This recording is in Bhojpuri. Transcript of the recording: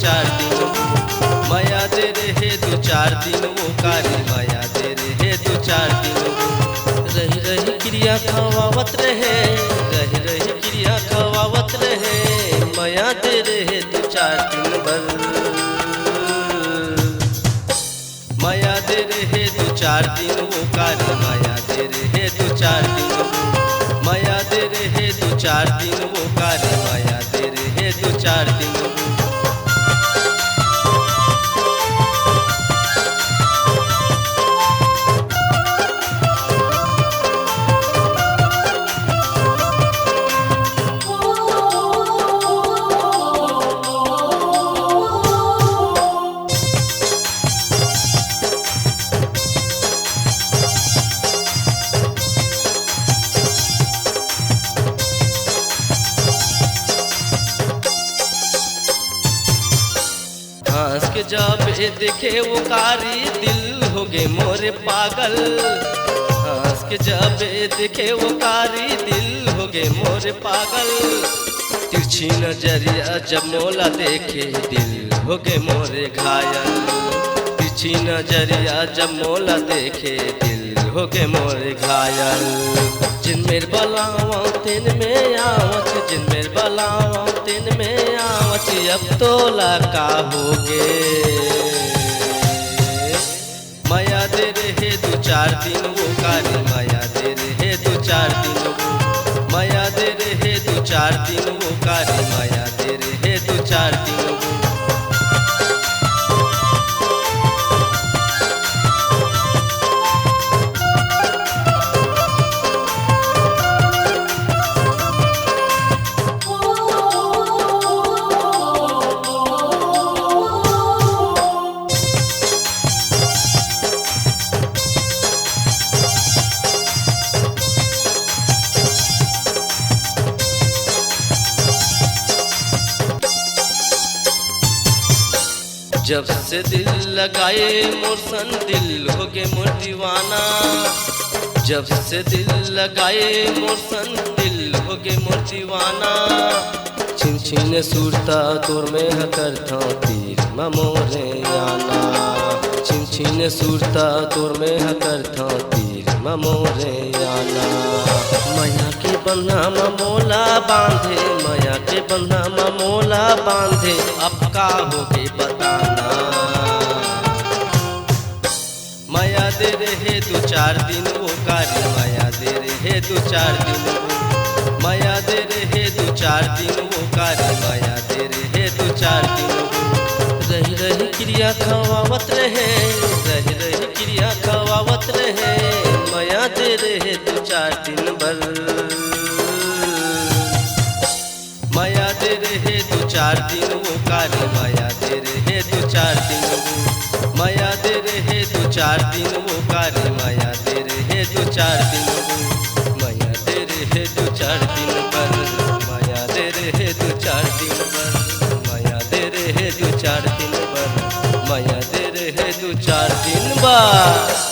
चार दिन माया दे रहे दो चार दिन वो कारी माया दे रहे दो चार दिन रही रही क्रिया खवावत रहे रही रही क्रिया खवावत रहे माया दे रहे दो चार दिन भर माया दे रहे दो चार दिन वो कारी माया दे रहे दो चार दिन माया दे रहे दो चार दिन वो कारी माया दे रहे दो चार दिन हंस के जब देखे वो कारी दिल हो गए मोरे पागल हंस के जब देखे वो कारी दिल हो गए मोरे पागल तिरछी नजरिया जब मोला देखे दिल हो गए मोरे घायल तिरछी नजरिया जब मोला देखे दिल हो गए मोरे घायल जिन मेर बलावा तिन में आवच जिन मेर बलावा तिन में आवच अब तो लाका हो गे माया दे रहे दो चार दिन वो कारी माया दे रहे दो चार दिन माया दे रहे दो चार दिन वो कारी माया दे रहे दो चार दिन जब से दिल लगाए मोर सन दिल हो गए मोर दीवाना जब से दिल लगाए मोर सन दिल हो गए मोर दीवाना छिन छिन सुरता तोर में करता तीर मोरे आना छिन छिन सुरता तोर में करता तीर मोरे आना माया के बंधा मोला बांधे माया के बंधा मोला बांधे अब का हो गए बताना माया दे रहे दो चार दिन वो कारी माया दे रहे दो चार दिन माया दे रहे दो चार दिन वो कारी माया दे रहे दो चार दिन रही रही क्रिया खवावत रहे रही रही क्रिया खवावत रहे माया दे रहे दो चार दिन भर माया दे रहे दो चार दिन वो कारी माया दे रहे दो चार दिन माया दे रहे दो चार दिन वो कारी माया दे रहे दो चार दिन माया दे रहे दो चार दिन पर माया दे रहे दो चार दिन पर माया दे रहे दो चार दिन पर माया दे रहे दो चार दिन बाद